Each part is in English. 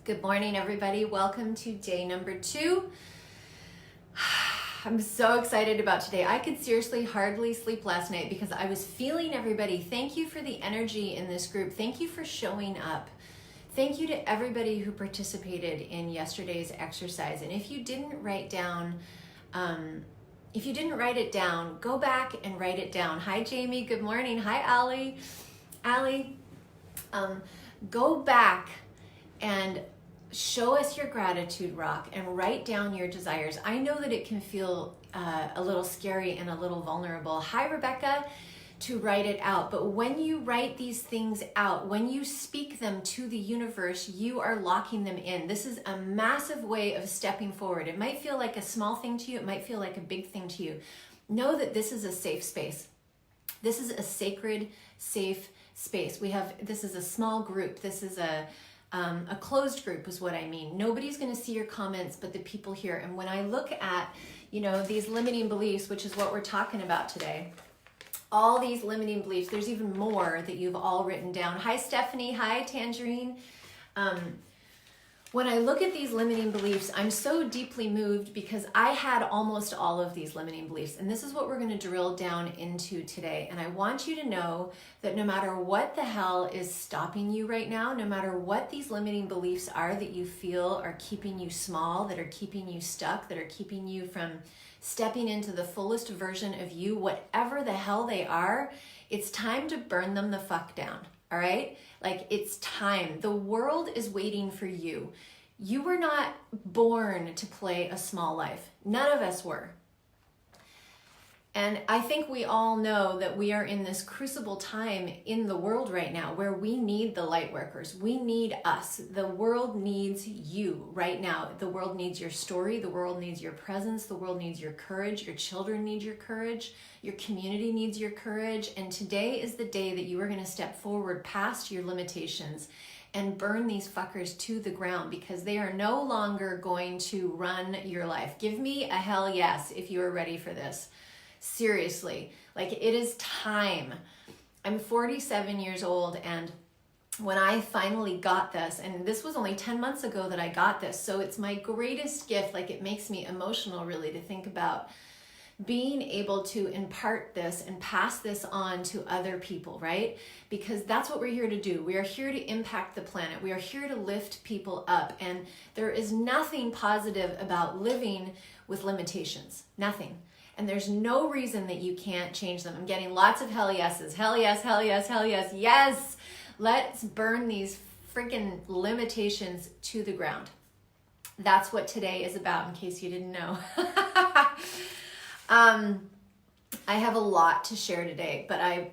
Good morning, everybody. Welcome to day number 2. I'm so excited about today. I could seriously hardly sleep last night because I was feeling everybody. Thank you for the energy in this group. Thank you for showing up. Thank you to everybody who participated in yesterday's exercise. And if you didn't write it down, go back and write it down. Hi, Jamie. Good morning. Hi, Allie. Allie, go back and show us your gratitude rock and write down your desires. I know that it can feel a little scary and a little vulnerable. Hi, Rebecca, to write it out. But when you write these things out, when you speak them to the universe, you are locking them in. This is a massive way of stepping forward. It might feel like a small thing to you. It might feel like a big thing to you. Know that this is a safe space. This is a sacred, safe space. This is a small group. This is a closed group is what I mean. Nobody's going to see your comments but the people here. And when I look at, these limiting beliefs, which is what we're talking about today, all these limiting beliefs, there's even more that you've all written down. Hi, Stephanie. Hi, Tangerine. When I look at these limiting beliefs, I'm so deeply moved because I had almost all of these limiting beliefs. And this is what we're going to drill down into today. And I want you to know that no matter what the hell is stopping you right now, no matter what these limiting beliefs are that you feel are keeping you small, that are keeping you stuck, that are keeping you from stepping into the fullest version of you, whatever the hell they are, it's time to burn them the fuck down. All right? Like, it's time. The world is waiting for you. You were not born to play a small life. None of us were. And I think we all know that we are in this crucible time in the world right now where we need the light workers. We need us. The world needs you right now. The world needs your story. The world needs your presence. The world needs your courage. Your children need your courage. Your community needs your courage. And today is the day that you are going to step forward past your limitations and burn these fuckers to the ground because they are no longer going to run your life. Give me a hell yes if you are ready for this. Seriously, like, it is time. I'm 47 years old, and when I finally got this, and this was only 10 months ago that I got this, so it's my greatest gift. Like, it makes me emotional really to think about being able to impart this and pass this on to other people, right? Because that's what we're here to do. We are here to impact the planet. We are here to lift people up, and there is nothing positive about living with limitations. Nothing. And there's no reason that you can't change them. I'm getting lots of hell yeses. Hell yes, hell yes, hell yes. Yes! Let's burn these freaking limitations to the ground. That's what today is about, in case you didn't know. I have a lot to share today, but I've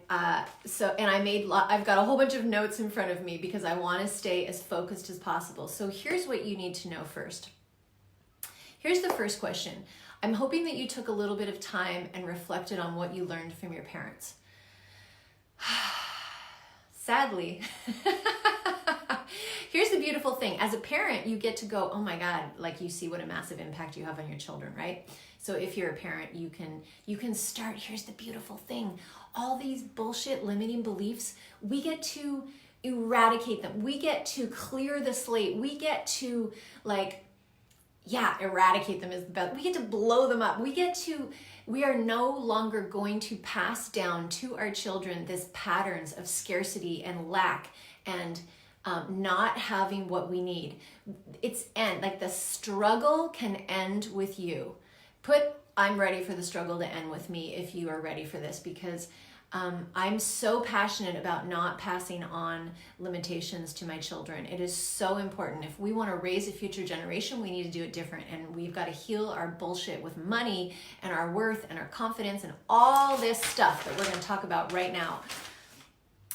got a whole bunch of notes in front of me because I want to stay as focused as possible. So here's what you need to know first. Here's the first question. I'm hoping that you took a little bit of time and reflected on what you learned from your parents. Sadly, here's the beautiful thing. As a parent, you get to go, oh my God, like, you see what a massive impact you have on your children, right? So if you're a parent, you can start. Here's the beautiful thing. All these bullshit limiting beliefs, we get to eradicate them. We get to clear the slate. We get to, eradicate them is the best. We get to blow them up. We are no longer going to pass down to our children this patterns of scarcity and lack and not having what we need. The struggle can end with you. I'm ready for the struggle to end with me if you are ready for this, because I'm so passionate about not passing on limitations to my children. It is so important. If we want to raise a future generation, we need to do it different. And we've got to heal our bullshit with money and our worth and our confidence and all this stuff that we're going to talk about right now.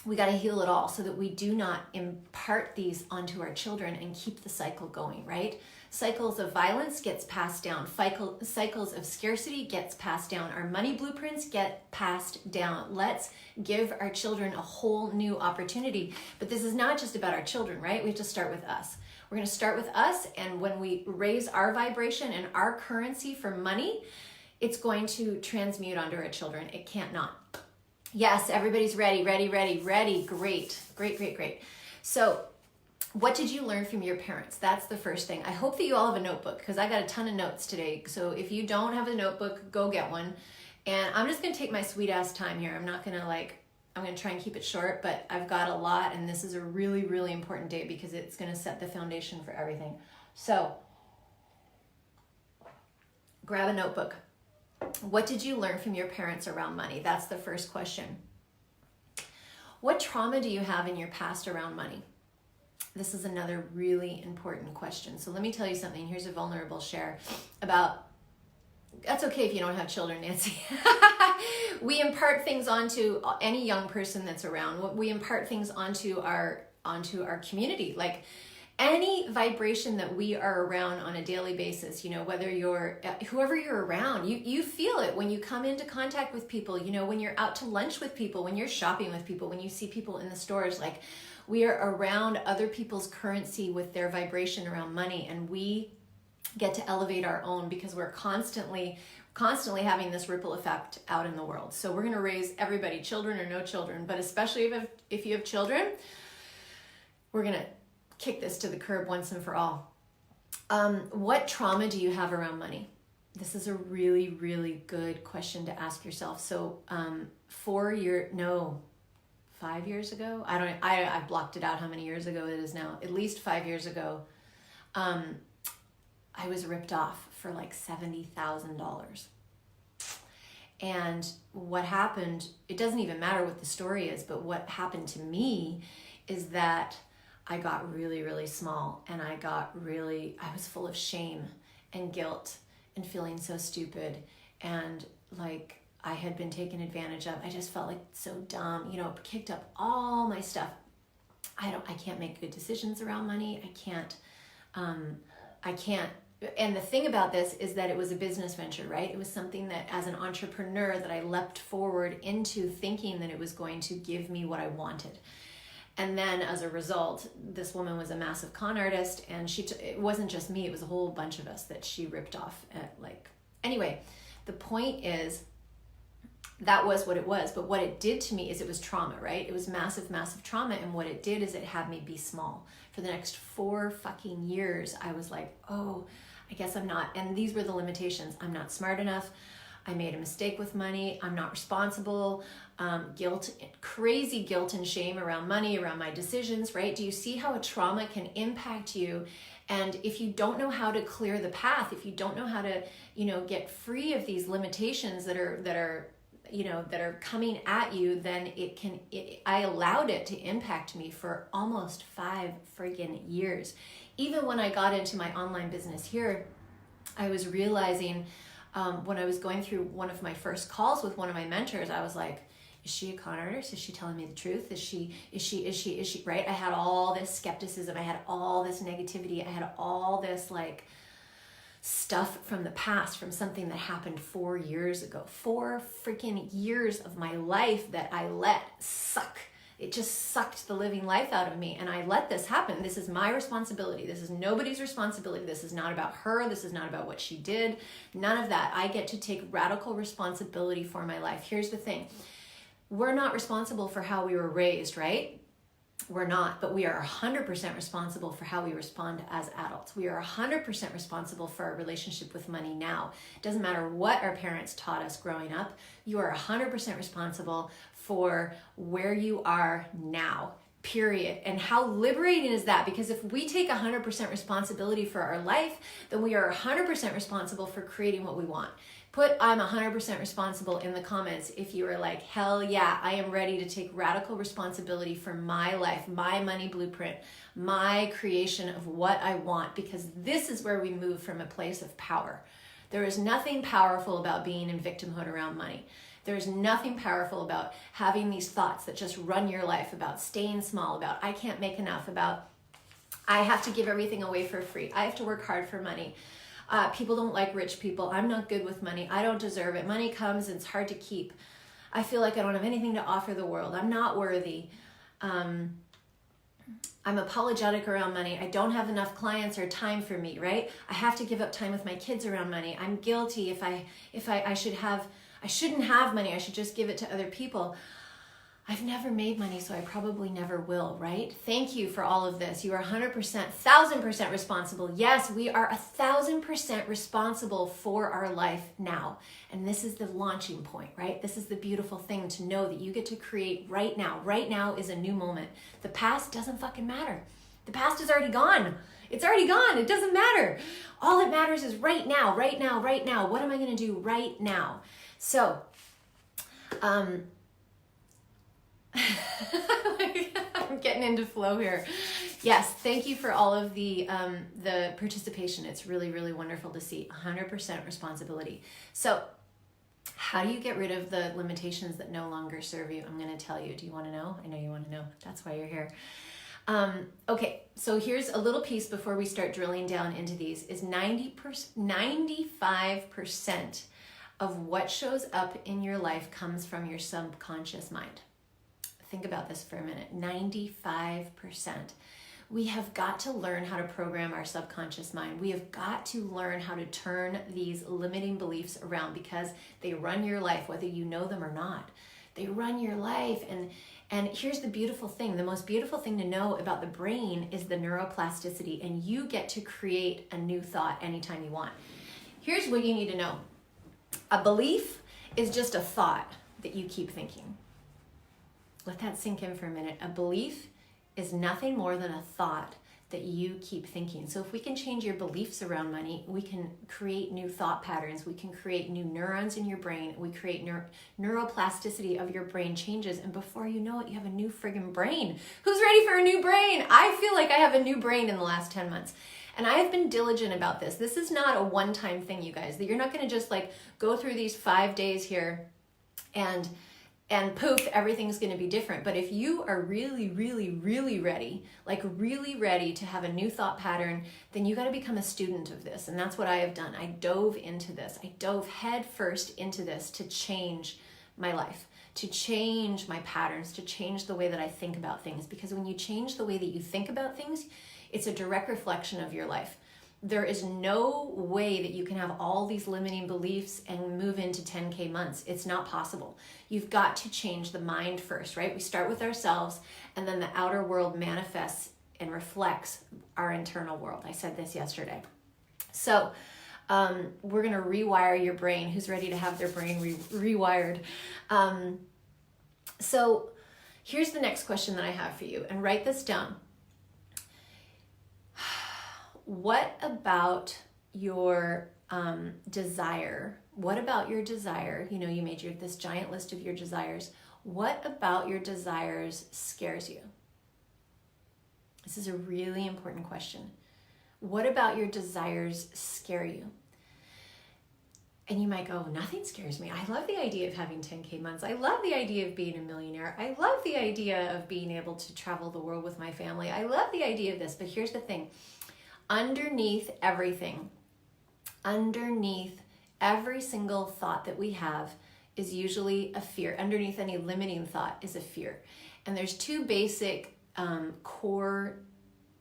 We got to heal it all so that we do not impart these onto our children and keep the cycle going, right? Cycles of violence gets passed down. Cycles of scarcity gets passed down. Our money blueprints get passed down. Let's give our children a whole new opportunity. But this is not just about our children, right? We have to start with us. We're going to start with us, and when we raise our vibration and our currency for money, it's going to transmute onto our children. It can't not. Yes, everybody's ready. Great. So What did you learn from your parents? That's the first thing. I hope that you all have a notebook because I got a ton of notes today. So if you don't have a notebook, go get one. And I'm just going to take my sweet ass time here. I'm not going to I'm going to try and keep it short, but I've got a lot, and this is a really, really important day because it's going to set the foundation for everything. So grab a notebook. What did you learn from your parents around money? That's the first question. What trauma do you have in your past around money? This is another really important question. So let me tell you something. Here's a vulnerable share about, that's okay if you don't have children, Nancy. We impart things onto any young person that's around. We impart things onto our community. Like any vibration that we are around on a daily basis, you know, whether you're, whoever you're around, you feel it when you come into contact with people, you know, when you're out to lunch with people, when you're shopping with people, when you see people in the stores, like we are around other people's currency with their vibration around money, and we get to elevate our own because we're constantly having this ripple effect out in the world. So we're going to raise everybody, children or no children, but especially if you have children, we're going to kick this to the curb once and for all. What trauma do you have around money? This is a really, really good question to ask yourself. So 5 years ago, I've blocked it out how many years ago it is now, at least 5 years ago, I was ripped off for like $70,000. And what happened, it doesn't even matter what the story is, but what happened to me is that I got really, really small, and I was full of shame and guilt and feeling so stupid, and like I had been taken advantage of. I just felt like so dumb, you know, kicked up all my stuff. I can't make good decisions around money. I can't. And the thing about this is that it was a business venture, right? It was something that as an entrepreneur that I leapt forward into thinking that it was going to give me what I wanted. And then as a result, this woman was a massive con artist, and it wasn't just me, it was a whole bunch of us that she ripped off. Anyway, the point is, that was what it was. But what it did to me is it was trauma, right? It was massive, massive trauma. And what it did is it had me be small. For the next 4 fucking years, I was like, oh, I guess I'm not. And these were the limitations. I'm not smart enough. I made a mistake with money. I'm not responsible. Guilt, crazy guilt and shame around money, around my decisions, right? Do you see how a trauma can impact you? And if you don't know how to clear the path, if you don't know how to, you know, get free of these limitations that are coming at you, then I allowed it to impact me for almost 5 friggin' years. Even when I got into my online business here, I was realizing when I was going through one of my first calls with one of my mentors, I was like, is she a con artist? Is she telling me the truth? Is she, right? I had all this skepticism. I had all this negativity. I had all this like stuff from the past, from something that happened 4 years ago. 4 freaking years of my life that I let suck. It just sucked the living life out of me, and I let this happen. This is my responsibility. This is nobody's responsibility. This is not about her. This is not about what she did. None of that. I get to take radical responsibility for my life. Here's the thing. We're not responsible for how we were raised, right? We're not, but we are 100% responsible for how we respond as adults. We are 100% responsible for our relationship with money now. It doesn't matter what our parents taught us growing up. You are 100% responsible for where you are now, period. And how liberating is that? Because if we take 100% responsibility for our life, then we are 100% responsible for creating what we want. Put I'm 100% responsible in the comments if you are like, hell yeah, I am ready to take radical responsibility for my life, my money blueprint, my creation of what I want, because this is where we move from a place of power. There is nothing powerful about being in victimhood around money. There's nothing powerful about having these thoughts that just run your life, about staying small, about I can't make enough, about I have to give everything away for free. I have to work hard for money. People don't like rich people. I'm not good with money. I don't deserve it. Money comes and it's hard to keep. I feel like I don't have anything to offer the world. I'm not worthy. I'm apologetic around money. I don't have enough clients or time for me, right? I have to give up time with my kids around money. I'm guilty I shouldn't have money. I should just give it to other people. I've never made money, so I probably never will, right? Thank you for all of this. You are 100%, 1,000% responsible. Yes, we are 1,000% responsible for our life now. And this is the launching point, right? This is the beautiful thing to know that you get to create right now. Right now is a new moment. The past doesn't fucking matter. The past is already gone. It's already gone. It doesn't matter. All that matters is right now, right now, right now. What am I going to do right now? So, I'm getting into flow here. Yes, thank you for all of the participation. It's really, really wonderful to see. 100% responsibility. So, how do you get rid of the limitations that no longer serve you? I'm going to tell you. Do you want to know? I know you want to know. That's why you're here. Okay, so here's a little piece before we start drilling down into these. Is 95% of what shows up in your life comes from your subconscious mind. Think about this for a minute. 95%. We have got to learn how to program our subconscious mind. We have got to learn how to turn these limiting beliefs around, because they run your life, whether you know them or not. They run your life. And here's the beautiful thing. The most beautiful thing to know about the brain is the neuroplasticity, and you get to create a new thought anytime you want. Here's what you need to know. A belief is just a thought that you keep thinking. Let that sink in for a minute. A belief is nothing more than a thought that you keep thinking. So if we can change your beliefs around money, we can create new thought patterns. We can create new neurons in your brain. We create neuroplasticity of your brain changes. And before you know it, you have a new friggin' brain. Who's ready for a new brain? I feel like I have a new brain in the last 10 months. And I have been diligent about this. This is not a one-time thing, you guys. That you're not going to just like go through these 5 days here and poof, everything's going to be different. But if you are really, really, really ready, like really ready to have a new thought pattern, then you got to become a student of this. And that's what I have done. I dove into this. I dove head first into this to change my life, to change my patterns, to change the way that I think about things. Because when you change the way that you think about things, it's a direct reflection of your life. There is no way that you can have all these limiting beliefs and move into 10K months. It's not possible. You've got to change the mind first, right? We start with ourselves, and then the outer world manifests and reflects our internal world. I said this yesterday. So we're going to rewire your brain. Who's ready to have their brain rewired? So here's the next question that I have for you, and write this down. What about your desire? What about your desire? You know, you made this giant list of your desires. What about your desires scares you? This is a really important question. What about your desires scare you? And you might go, nothing scares me. I love the idea of having 10K months. I love the idea of being a millionaire. I love the idea of being able to travel the world with my family. I love the idea of this. But here's the thing. Underneath everything, underneath every single thought that we have is usually a fear. Underneath any limiting thought is a fear. And there's two basic core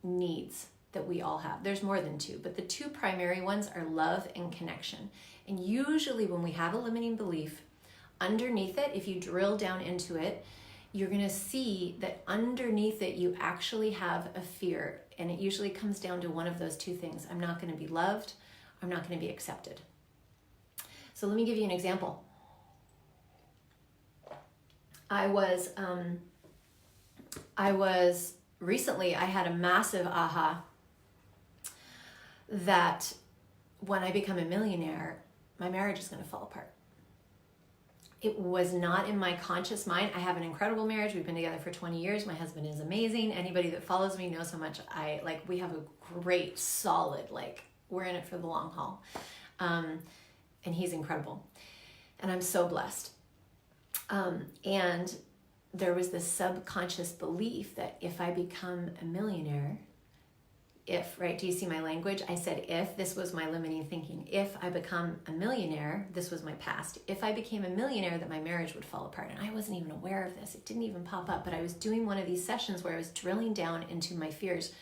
needs that we all have. There's more than two, but the two primary ones are love and connection. And usually when we have a limiting belief, underneath it, if you drill down into it, you're going to see that underneath it, you actually have a fear. And it usually comes down to one of those two things. I'm not going to be loved. I'm not going to be accepted. So let me give you an example. I had a massive aha that when I become a millionaire, my marriage is going to fall apart. It was not in my conscious mind. I have an incredible marriage. We've been together for 20 years. My husband is amazing. Anybody that follows me knows how much we have a great, solid, we're in it for the long haul. And he's incredible. And I'm so blessed. And there was this subconscious belief that if I become a millionaire, do you see my language? I said, if, this was my limiting thinking. If I become a millionaire, this was my past. If I became a millionaire, that my marriage would fall apart. And I wasn't even aware of this. It didn't even pop up, but I was doing one of these sessions where I was drilling down into my fears.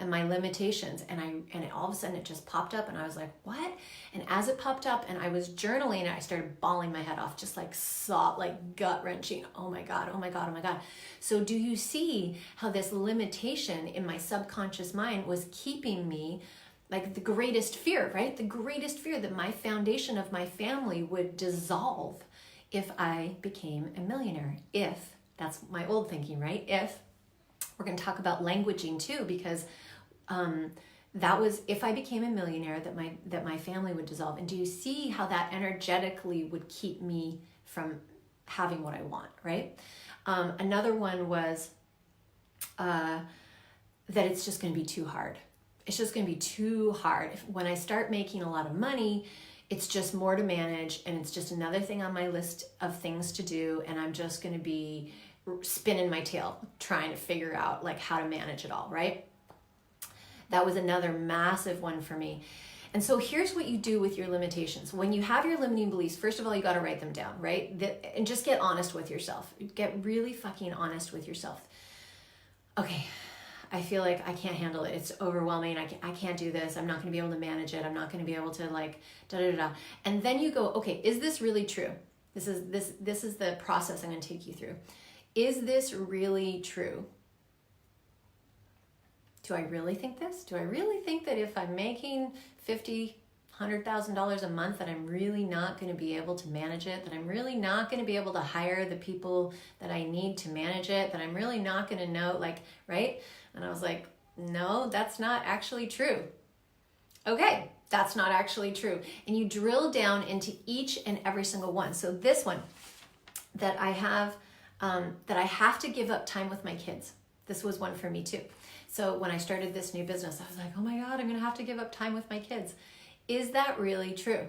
and my limitations. And all of a sudden it just popped up, and I was like, what? And as it popped up and I was journaling, I started bawling my head off, just like gut wrenching. Oh my God, oh my God, oh my God. So do you see how this limitation in my subconscious mind was keeping me, like the greatest fear, right? The greatest fear that my foundation of my family would dissolve if I became a millionaire. If, that's my old thinking, right? If, we're going to talk about languaging too, because that was, if I became a millionaire, that my family would dissolve. And do you see how that energetically would keep me from having what I want, right? Another one was that it's just going to be too hard. It's just going to be too hard. When I start making a lot of money, it's just more to manage, and it's just another thing on my list of things to do, and I'm just going to be spinning my tail trying to figure out like how to manage it all, right? That was another massive one for me. And so here's what you do with your limitations. When you have your limiting beliefs, first of all, you got to write them down, right? And just get honest with yourself. Get really fucking honest with yourself. Okay, I feel like I can't handle it. It's overwhelming. I can't do this. I'm not going to be able to manage it. I'm not going to be able to like da-da-da-da. And then you go, okay, is this really true? This is the process I'm going to take you through. Is this really true? Do I really think this? Do I really think that if I'm making $100,000 a month, that I'm really not going to be able to manage it? That I'm really not going to be able to hire the people that I need to manage it? That I'm really not going to know, like, right? And I was like, no, that's not actually true. Okay, that's not actually true. And you drill down into each and every single one. So this one that I have to give up time with my kids. This was one for me too. So when I started this new business, I was like, oh my God, I'm going to have to give up time with my kids. Is that really true?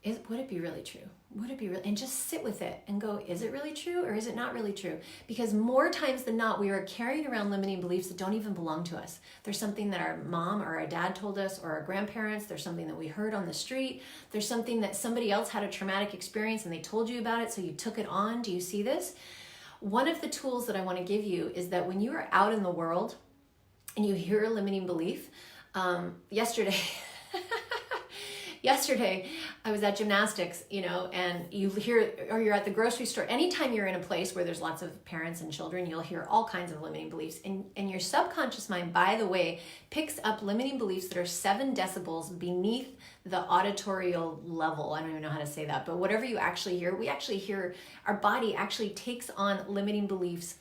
Would it be really true? Would it be really? And just sit with it and go, is it really true or is it not really true? Because more times than not, we are carrying around limiting beliefs that don't even belong to us. There's something that our mom or our dad told us, or our grandparents. There's something that we heard on the street. There's something that somebody else had a traumatic experience and they told you about it, so you took it on. Do you see this? One of the tools that I want to give you is that when you are out in the world and you hear a limiting belief, yesterday I was at gymnastics, and you hear, or you're at the grocery store. Anytime you're in a place where there's lots of parents and children, you'll hear all kinds of limiting beliefs. And your subconscious mind, by the way, picks up limiting beliefs that are 7 decibels beneath the auditorial level. I don't even know how to say that, but whatever you actually hear, we actually hear, our body actually takes on limiting beliefs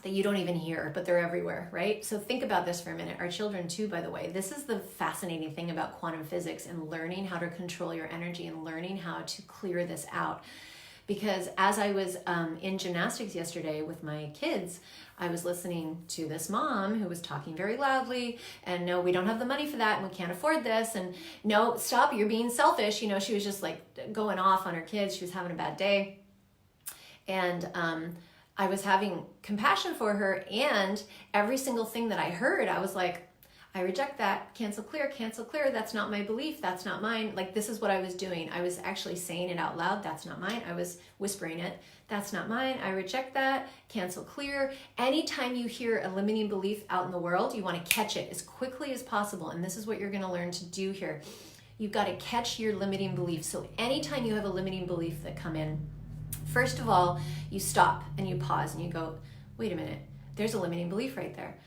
that you don't even hear, but they're everywhere, right? So think about this for a minute. Our children too, by the way. This is the fascinating thing about quantum physics and learning how to control your energy and learning how to clear this out. Because as I was in gymnastics yesterday with my kids, I was listening to this mom who was talking very loudly, and no, we don't have the money for that, and we can't afford this, and no, stop, you're being selfish. She was just like going off on her kids. She was having a bad day. And I was having compassion for her, and every single thing that I heard, I was like, I reject that, cancel clear, that's not my belief, that's not mine. Like, this is what I was doing. I was actually saying it out loud, that's not mine. I was whispering it, that's not mine, I reject that, cancel clear. Anytime you hear a limiting belief out in the world, you want to catch it as quickly as possible, and this is what you're going to learn to do here. You've got to catch your limiting beliefs. So anytime you have a limiting belief that come in, first of all, you stop and you pause and you go, wait a minute, there's a limiting belief right there.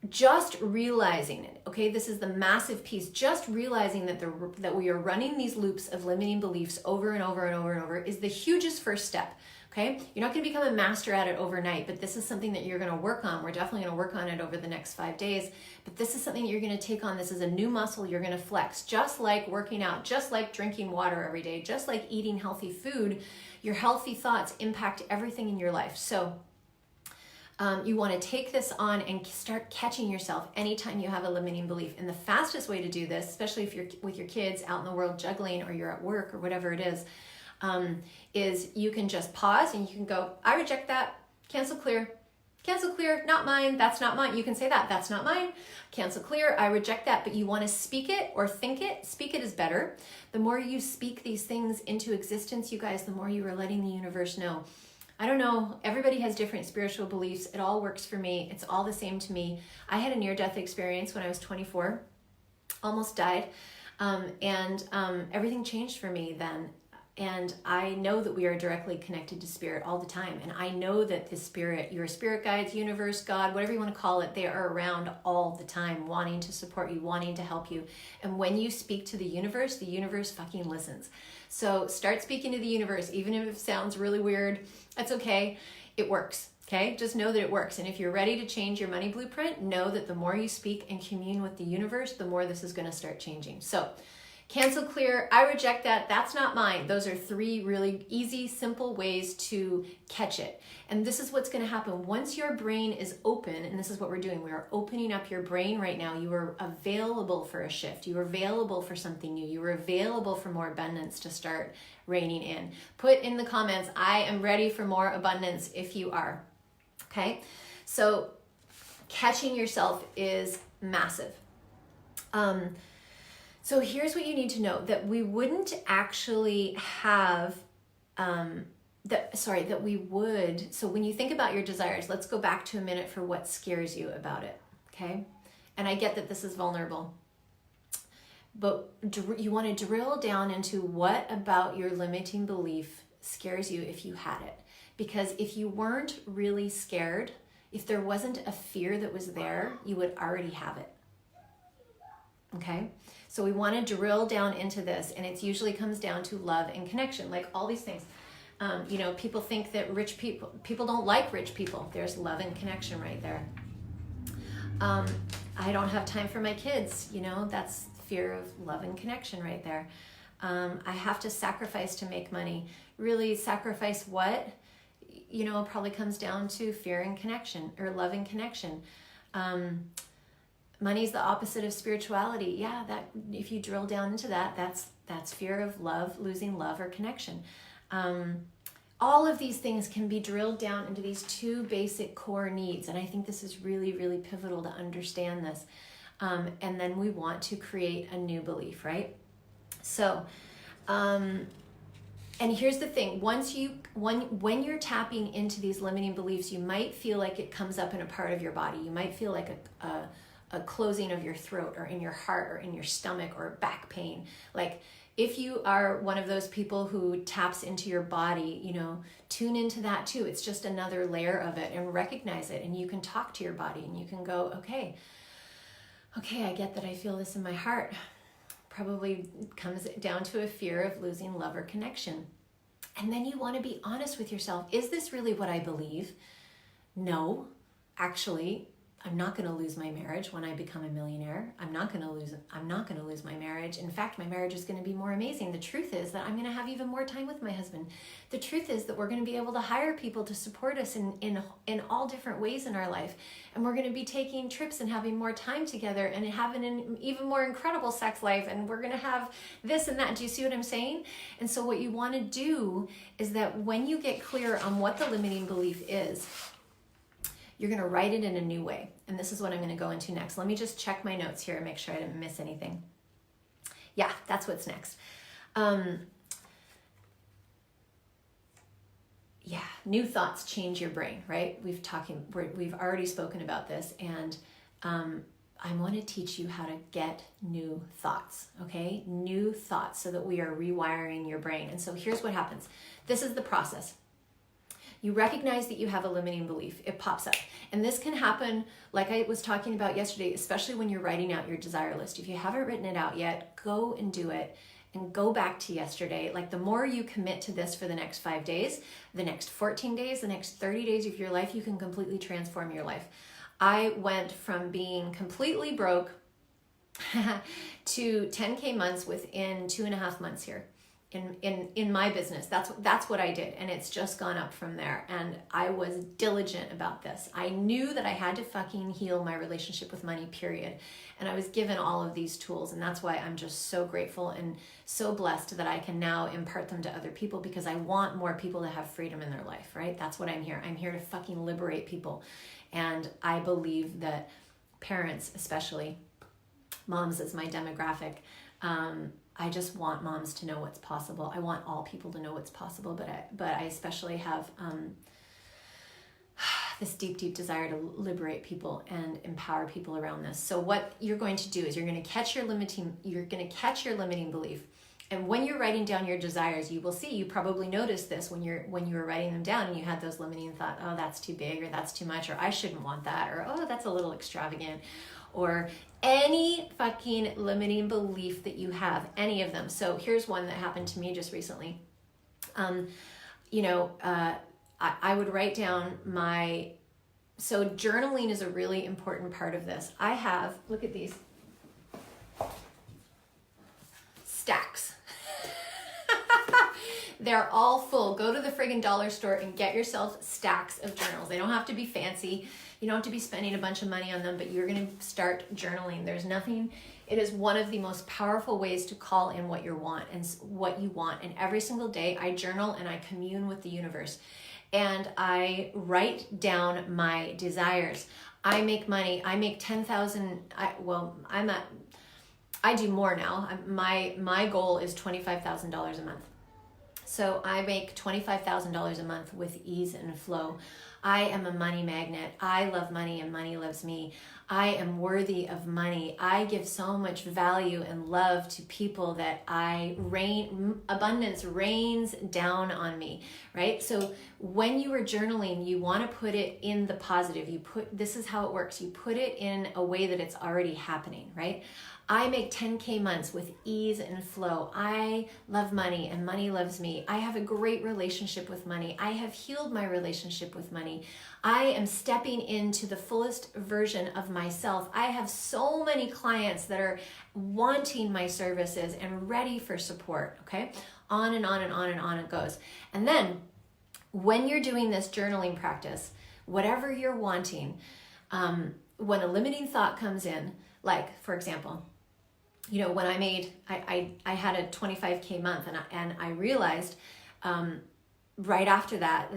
Just realizing it, okay, this is the massive piece. Just realizing that we are running these loops of limiting beliefs over and over and over and over is the hugest first step, okay? You're not gonna become a master at it overnight, but this is something that you're gonna work on. We're definitely gonna work on it over the next 5 days, but this is something that you're gonna take on. This is a new muscle you're gonna flex, just like working out, just like drinking water every day, just like eating healthy food. Your healthy thoughts impact everything in your life. So you want to take this on and start catching yourself anytime you have a limiting belief. And the fastest way to do this, especially if you're with your kids out in the world juggling, or you're at work or whatever it is you can just pause and you can go, I reject that, cancel clear, not mine, that's not mine. You can say that, that's not mine, cancel clear, I reject that. But you want to speak it or think it. Speak it is better. The more you speak these things into existence, you guys, the more you are letting the universe know, I don't know. Everybody has different spiritual beliefs. It all works for me. It's all the same to me. I had a near-death experience when I was 24, almost died. Everything changed for me then. And I know that we are directly connected to spirit all the time. And I know that the spirit, your spirit guides, universe, God, whatever you want to call it, they are around all the time, wanting to support you, wanting to help you. And when you speak to the universe fucking listens. So start speaking to the universe, even if it sounds really weird. That's okay. It works. Okay, just know that it works. And if you're ready to change your money blueprint, know that the more you speak and commune with the universe, the more this is going to start changing. So cancel, clear, I reject that. That's not mine. Those are 3 really easy, simple ways to catch it. And this is what's going to happen. Once your brain is open, and this is what we're doing, we are opening up your brain right now. You are available for a shift. You are available for something new. You are available for more abundance to start raining in. Put in the comments, I am ready for more abundance if you are. Okay, so catching yourself is massive. So here's what you need to know, that we wouldn't actually have, that we would, so when you think about your desires, let's go back to a minute for what scares you about it, okay? And I get that this is vulnerable, but you want to drill down into what about your limiting belief scares you if you had it. Because if you weren't really scared, if there wasn't a fear that was there, you would already have it. Okay? So we want to drill down into this, and it usually comes down to love and connection, like all these things. People think that rich people don't like rich people. There's love and connection right there. I don't have time for my kids. That's fear of love and connection right there. I have to sacrifice to make money. Really sacrifice what? Probably comes down to fear and connection, or love and connection. Money is the opposite of spirituality. Yeah, that if you drill down into that, that's fear of love, losing love or connection. All of these things can be drilled down into these 2 basic core needs, and I think this is really, really pivotal to understand this. And then we want to create a new belief, right? So, and here's the thing, when you're tapping into these limiting beliefs, you might feel like it comes up in a part of your body. You might feel like a closing of your throat, or in your heart, or in your stomach, or back pain. Like if you are one of those people who taps into your body, tune into that too. It's just another layer of it, and recognize it. And you can talk to your body, and you can go, okay, I get that I feel this in my heart. Probably comes down to a fear of losing love or connection. And then you want to be honest with yourself. Is this really what I believe? No, actually, I'm not going to lose my marriage when I become a millionaire. I'm not going to lose my marriage. In fact, my marriage is going to be more amazing. The truth is that I'm going to have even more time with my husband. The truth is that we're going to be able to hire people to support us in all different ways in our life. And we're going to be taking trips and having more time together, and having an even more incredible sex life. And we're going to have this and that. Do you see what I'm saying? And so what you want to do is that when you get clear on what the limiting belief is, you're going to write it in a new way. And this is what I'm going to go into next. Let me just check my notes here and make sure I didn't miss anything. Yeah, that's what's next. New thoughts change your brain, right? We've already spoken about this, and I want to teach you how to get new thoughts, okay? New thoughts, so that we are rewiring your brain. And so here's what happens. This is the process. You recognize that you have a limiting belief. It pops up. And this can happen, like I was talking about yesterday, especially when you're writing out your desire list. If you haven't written it out yet, go and do it, and go back to yesterday. Like, the more you commit to this for the next 5 days, the next 14 days, the next 30 days of your life, you can completely transform your life. I went from being completely broke to 10K months within 2.5 months here. In my business. That's what I did, and it's just gone up from there. And I was diligent about this. I knew that I had to fucking heal my relationship with money, period. And I was given all of these tools, and that's why I'm just so grateful and so blessed that I can now impart them to other people, because I want more people to have freedom in their life, right? That's what I'm here. I'm here to fucking liberate people. And I believe that parents, especially moms as my demographic, I just want moms to know what's possible. I want all people to know what's possible, but I especially have this deep, deep desire to liberate people and empower people around this. So what you're going to do is you're going to catch your limiting belief. And when you're writing down your desires, you will see, you probably noticed this when you were writing them down and you had those limiting thoughts, oh, that's too big, or that's too much, or I shouldn't want that, or oh, that's a little extravagant, or any fucking limiting belief that you have, any of them. So here's one that happened to me just recently. I would write down so journaling is a really important part of this. I have, look at these, stacks. They're all full. Go to the friggin' dollar store and get yourself stacks of journals. They don't have to be fancy. You don't have to be spending a bunch of money on them, but you're going to start journaling. It is one of the most powerful ways to call in what you want. And every single day I journal and I commune with the universe. And I write down my desires. I make money. I make 10,000. I do more now. My goal is $25,000 a month. So I make $25,000 a month with ease and flow. I am a money magnet. I love money and money loves me. I am worthy of money. I give so much value and love to people that abundance rains down on me, right? So when you are journaling, you want to put it in the positive. This is how it works. You put it in a way that it's already happening, right? I make 10K months with ease and flow. I love money and money loves me. I have a great relationship with money. I have healed my relationship with money. I am stepping into the fullest version of myself. I have so many clients that are wanting my services and ready for support, okay? On and on and on and on it goes. And then when you're doing this journaling practice, whatever you're wanting, when a limiting thought comes in, like for example, when I had a 25K month and I realized right after that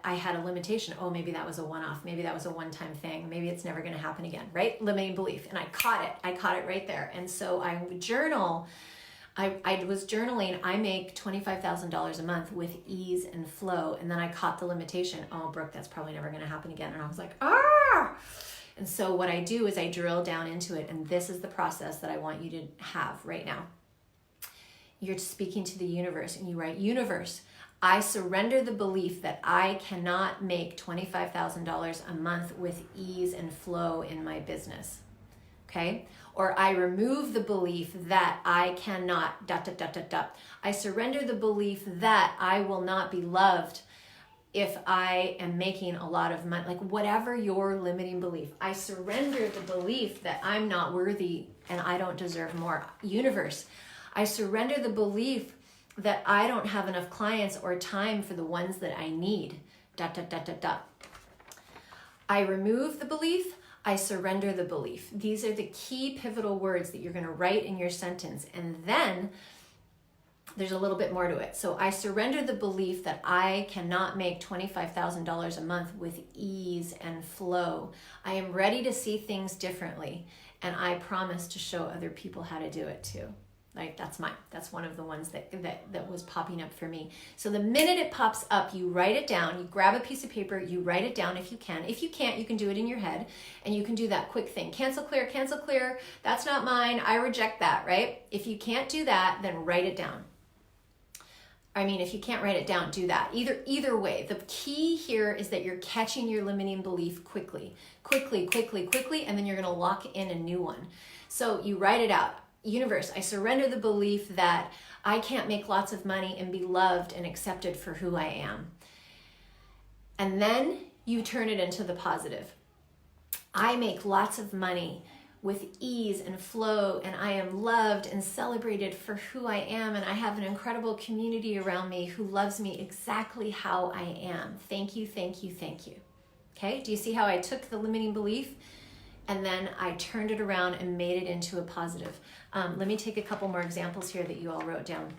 I had a limitation. Oh, maybe that was a one-off. Maybe that was a one-time thing. Maybe it's never going to happen again, right? Limiting belief. And I caught it right there. And so I would journal. I was journaling, I make $25,000 a month with ease and flow. And then I caught the limitation. Oh, Brooke, that's probably never going to happen again. And I was like, ah! And so what I do is I drill down into it, and this is the process that I want you to have right now. You're speaking to the universe, and you write, universe, I surrender the belief that I cannot make $25,000 a month with ease and flow in my business, okay? Or I remove the belief that I cannot, ... I surrender the belief that I will not be loved if I am making a lot of money, like whatever your limiting belief. I surrender the belief that I'm not worthy and I don't deserve more. Universe, I surrender the belief that I don't have enough clients or time for the ones that I need. ... I remove the belief, I surrender the belief. These are the key pivotal words that you're going to write in your sentence. And then there's a little bit more to it. So I surrender the belief that I cannot make $25,000 a month with ease and flow. I am ready to see things differently, and I promise to show other people how to do it too. Like that's one of the ones that was popping up for me. So the minute it pops up, you write it down, you grab a piece of paper, you write it down if you can. If you can't, you can do it in your head, and you can do that quick thing. Cancel, clear, that's not mine, I reject that, right? If you can't do that, then write it down. If you can't write it down, do that. Either way, the key here is that you're catching your limiting belief quickly, and then you're going to lock in a new one. So you write it out. Universe, I surrender the belief that I can't make lots of money and be loved and accepted for who I am. And then you turn it into the positive. I make lots of money with ease and flow, and I am loved and celebrated for who I am, and I have an incredible community around me who loves me exactly how I am. Thank you. Okay, do you see how I took the limiting belief and then I turned it around and made it into a positive? Let me take a couple more examples here that you all wrote down.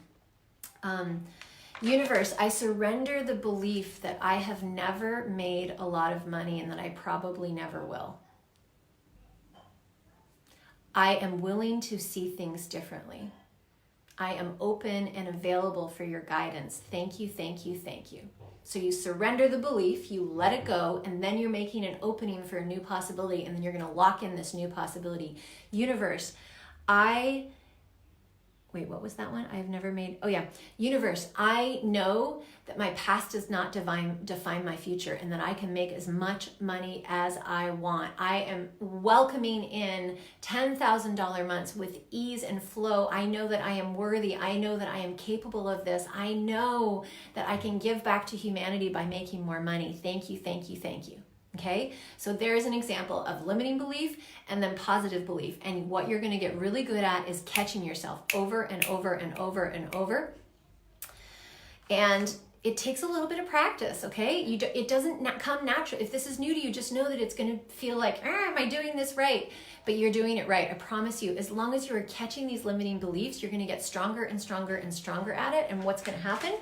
Universe, I surrender the belief that I have never made a lot of money and that I probably never will. I am willing to see things differently. I am open and available for your guidance. Thank you, thank you, thank you. So you surrender the belief, you let it go, and then you're making an opening for a new possibility, and then you're going to lock in this new possibility. Universe, wait, what was that one? Universe, I know that my past does not define my future, and that I can make as much money as I want. I am welcoming in $10,000 months with ease and flow. I know that I am worthy. I know that I am capable of this. I know that I can give back to humanity by making more money. Thank you, thank you, thank you. Okay, so there's an example of limiting belief and then positive belief. And what you're going to get really good at is catching yourself over and over and over and over. And it takes a little bit of practice, okay? It doesn't come natural. If this is new to you, just know that it's going to feel like, am I doing this right? But you're doing it right. I promise you, as long as you are catching these limiting beliefs, you're going to get stronger and stronger and stronger at it. And what's going to happen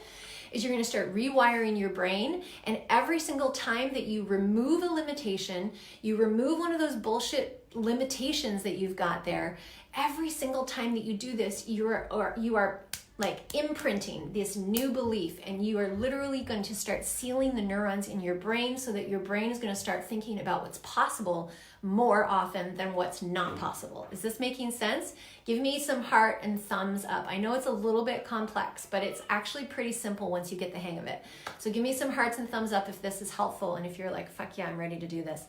is you're going to start rewiring your brain, and every single time that you remove a limitation, you remove one of those bullshit limitations that you've got there, every single time that you do this, you are like imprinting this new belief, and you are literally going to start sealing the neurons in your brain so that your brain is going to start thinking about what's possible more often than what's not possible. Is this making sense? Give me some heart and thumbs up. I know it's a little bit complex, but it's actually pretty simple once you get the hang of it. So give me some hearts and thumbs up if this is helpful, and if you're like, fuck yeah, I'm ready to do this.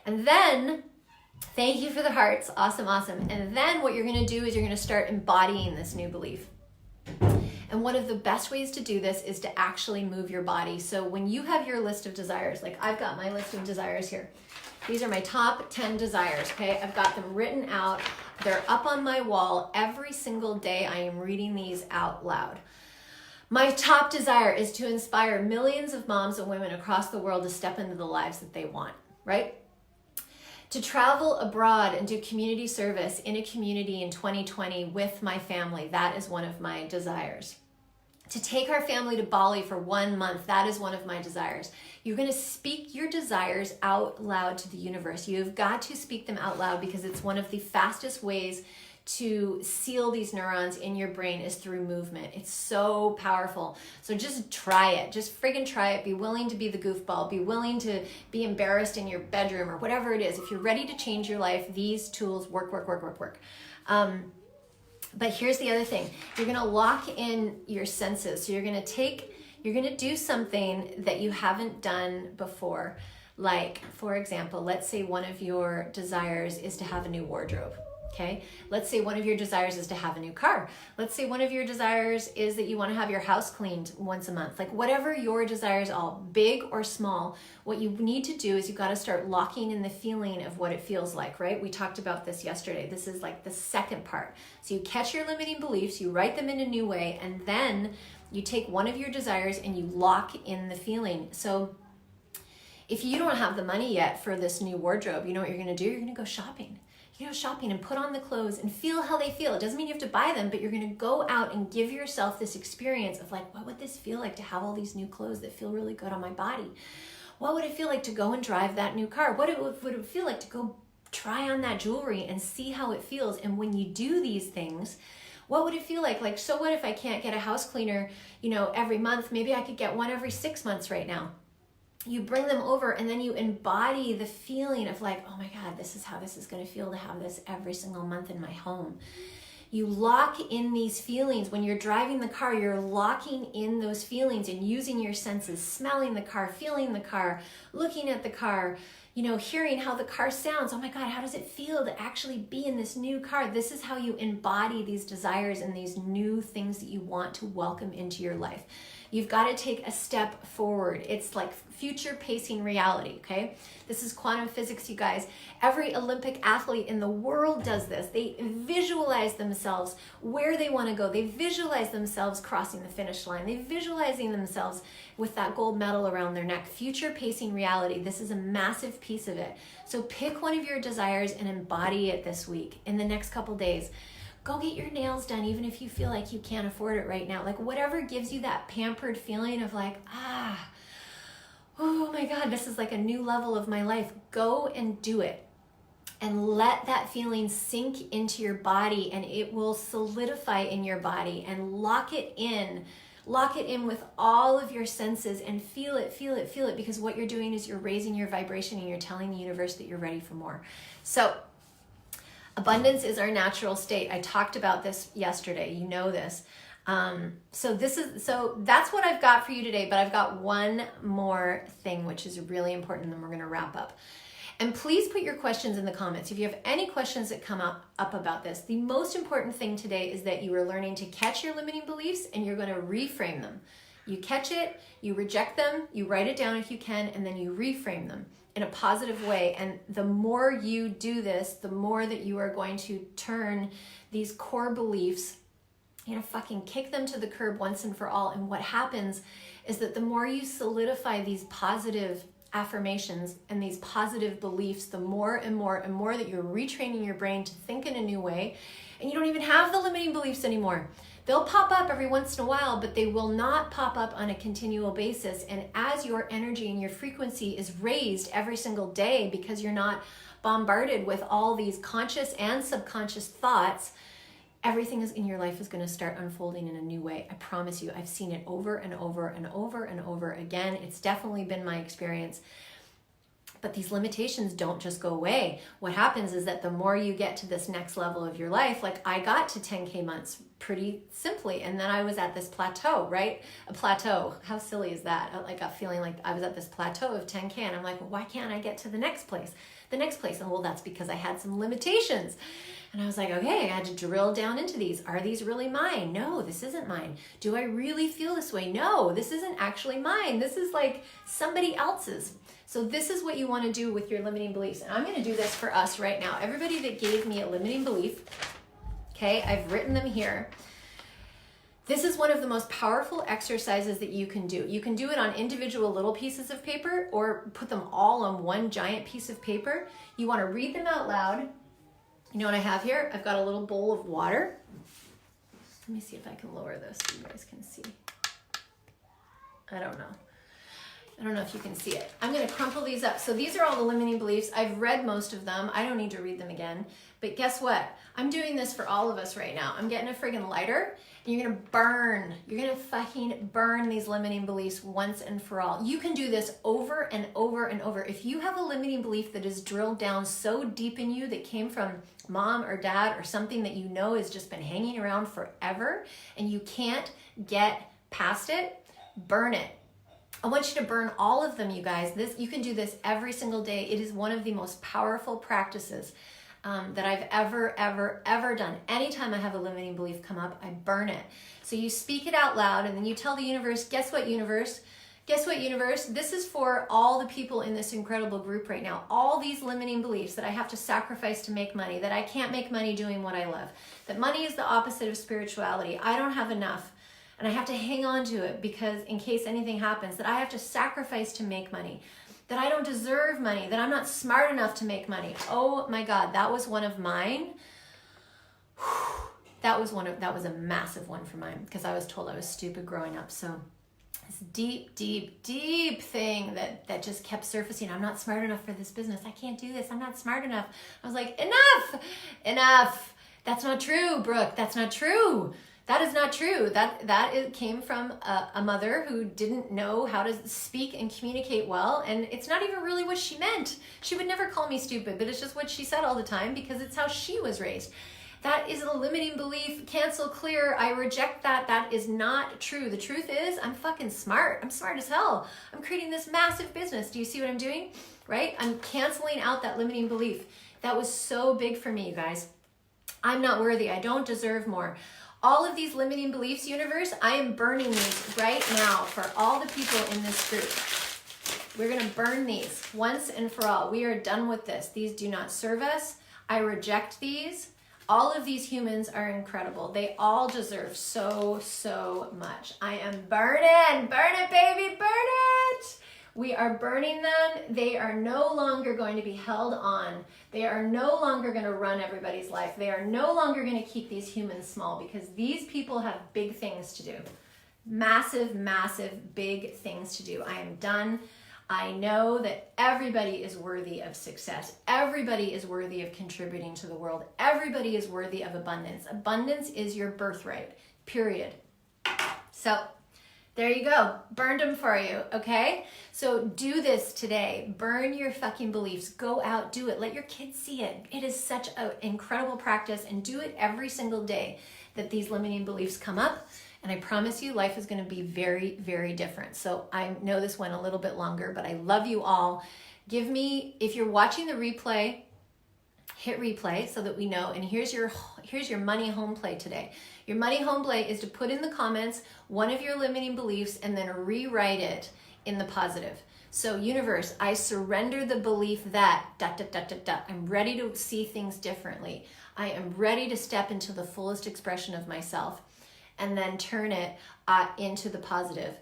And then, thank you for the hearts. Awesome, awesome. And then what you're going to do is you're going to start embodying this new belief. And one of the best ways to do this is to actually move your body. So when you have your list of desires, like I've got my list of desires here. These are my top 10 desires, okay? I've got them written out. They're up on my wall. Every single day I am reading these out loud. My top desire is to inspire millions of moms and women across the world to step into the lives that they want, right? To travel abroad and do community service in a community in 2020 with my family, that is one of my desires. To take our family to Bali for 1 month, that is one of my desires. You're going to speak your desires out loud to the universe. You've got to speak them out loud because it's one of the fastest ways to seal these neurons in your brain is through movement. It's so powerful. So just try it. Just friggin' try it. Be willing to be the goofball. Be willing to be embarrassed in your bedroom or whatever it is. If you're ready to change your life, these tools work. But here's the other thing. You're going to lock in your senses. So you're going to do something that you haven't done before. Like, for example, let's say one of your desires is to have a new wardrobe. Okay, let's say one of your desires is to have a new car. Let's say one of your desires is that you want to have your house cleaned once a month. Like whatever your desires are, big or small, what you need to do is you've got to start locking in the feeling of what it feels like, right? We talked about this yesterday. This is like the second part. So you catch your limiting beliefs, you write them in a new way, and then you take one of your desires and you lock in the feeling. So if you don't have the money yet for this new wardrobe, you know what you're going to do? You're going to go shopping. Shopping and put on the clothes and feel how they feel. It doesn't mean you have to buy them, but you're going to go out and give yourself this experience of like, what would this feel like to have all these new clothes that feel really good on my body? What would it feel like to go and drive that new car? What would it feel like to go try on that jewelry and see how it feels? And when you do these things, what would it feel like? Like, so what if I can't get a house cleaner, every month? Maybe I could get one every 6 months right now. You bring them over and then you embody the feeling of like, oh my God, this is how this is going to feel to have this every single month in my home. You lock in these feelings. When you're driving the car, you're locking in those feelings and using your senses, smelling the car, feeling the car, looking at the car, hearing how the car sounds. Oh my God, how does it feel to actually be in this new car? This is how you embody these desires and these new things that you want to welcome into your life. You've got to take a step forward. It's like future pacing reality, okay? This is quantum physics, you guys. Every Olympic athlete in the world does this. They visualize themselves where they want to go. They visualize themselves crossing the finish line. They visualizing themselves with that gold medal around their neck. Future pacing reality. This is a massive piece of it. So pick one of your desires and embody it this week, in the next couple days. Go get your nails done, even if you feel like you can't afford it right now. Like whatever gives you that pampered feeling of like, oh my God, this is like a new level of my life. Go and do it. and let that feeling sink into your body, and it will solidify in your body, and lock it in with all of your senses, and feel it, because what you're doing is you're raising your vibration and you're telling the universe that you're ready for more. So abundance is our natural state. I talked about this yesterday. You know this. So that's what I've got for you today, but I've got one more thing, which is really important, and then we're going to wrap up. And please put your questions in the comments. If you have any questions that come up about this, the most important thing today is that you are learning to catch your limiting beliefs, and you're going to reframe them. You catch it, you reject them, you write it down if you can, and then you reframe them in a positive way. And the more you do this, the more that you are going to turn these core beliefs, fucking kick them to the curb once and for all. And what happens is that the more you solidify these positive affirmations and these positive beliefs, the more and more and more that you're retraining your brain to think in a new way, and you don't even have the limiting beliefs anymore. They'll pop up every once in a while, but they will not pop up on a continual basis. And as your energy and your frequency is raised every single day, because you're not bombarded with all these conscious and subconscious thoughts, everything in your life is going to start unfolding in a new way. I promise you. I've seen it over and over and over and over again. It's definitely been my experience. But these limitations don't just go away. What happens is that the more you get to this next level of your life, like I got to 10K months pretty simply, and then I was at this plateau, right? A plateau. How silly is that? Like a feeling like I was at this plateau of 10K, and I'm like, well, why can't I get to the next place? And well, that's because I had some limitations. And I was like, okay, I had to drill down into these. Are these really mine? No, this isn't mine. Do I really feel this way? No, this isn't actually mine. This is like somebody else's. So this is what you want to do with your limiting beliefs. And I'm going to do this for us right now. Everybody that gave me a limiting belief, okay, I've written them here. This is one of the most powerful exercises that you can do. You can do it on individual little pieces of paper, or put them all on one giant piece of paper. You want to read them out loud. You know what I have here? I've got a little bowl of water. Let me see if I can lower this so you guys can see. I don't know if you can see it. I'm going to crumple these up. So these are all the limiting beliefs. I've read most of them. I don't need to read them again. But guess what? I'm doing this for all of us right now. I'm getting a friggin' lighter, and you're going to burn. You're going to fucking burn these limiting beliefs once and for all. You can do this over and over and over. If you have a limiting belief that is drilled down so deep in you, that came from mom or dad or something that you know has just been hanging around forever, and you can't get past it, burn it. I want you to burn all of them, you guys. You can do this every single day. It is one of the most powerful practices that I've ever done. Anytime I have a limiting belief come up, I burn it. So you speak it out loud, and then you tell the universe, guess what, universe? Guess what, universe? This is for all the people in this incredible group right now. All these limiting beliefs that I have to sacrifice to make money, that I can't make money doing what I love, that money is the opposite of spirituality. I don't have enough. And I have to hang on to it because in case anything happens, that I have to sacrifice to make money, that I don't deserve money, that I'm not smart enough to make money. Oh my God, that was one of mine. That was a massive one for mine, because I was told I was stupid growing up. So this deep thing that just kept surfacing. I'm not smart enough for this business. I can't do this. I'm not smart enough. I was like, enough. That's not true, Brooke. That's not true. That is not true. It came from a mother who didn't know how to speak and communicate well, and it's not even really what she meant. She would never call me stupid, but it's just what she said all the time because it's how she was raised. That is a limiting belief. Cancel, clear. I reject that. That is not true. The truth is, I'm fucking smart. I'm smart as hell. I'm creating this massive business. Do you see what I'm doing? Right? I'm canceling out that limiting belief. That was so big for me, you guys. I'm not worthy. I don't deserve more. All of these limiting beliefs, universe, I am burning these right now for all the people in this group. We're going to burn these once and for all. We are done with this. These do not serve us. I reject these. All of these humans are incredible. They all deserve so much. I am burning. Burn it, baby. Burn it. We are burning them. They are no longer going to be held on. They are no longer going to run everybody's life. They are no longer going to keep these humans small, because these people have big things to do. Massive, big things to do. I am done. I know that everybody is worthy of success. Everybody is worthy of contributing to the world. Everybody is worthy of abundance. Abundance is your birthright, period. So there you go. Burned them for you, okay? So do this today. Burn your fucking beliefs. Go out, do it. Let your kids see it. It is such an incredible practice, and do it every single day that these limiting beliefs come up. And I promise you, life is going to be very, very different. So I know this went a little bit longer, but I love you all. Give me, if you're watching the replay, hit replay so that we know. And here's your money home play today. Your money home play is to put in the comments one of your limiting beliefs and then rewrite it in the positive. So universe, I surrender the belief that ... I'm ready to see things differently. I am ready to step into the fullest expression of myself, and then turn it into the positive.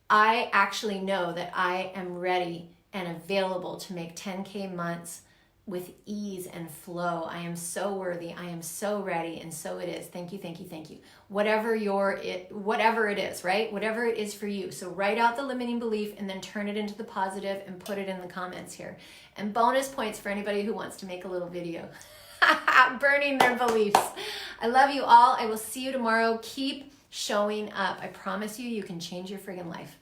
I actually know that I am ready and available to make 10K months with ease and flow. I am so worthy. I am so ready, and so it is. Thank you, thank you, thank you. Whatever it is, right? Whatever it is for you. So write out the limiting belief and then turn it into the positive and put it in the comments here. And bonus points for anybody who wants to make a little video. Burning their beliefs. I love you all. I will see you tomorrow. Keep showing up. I promise you, you can change your friggin' life.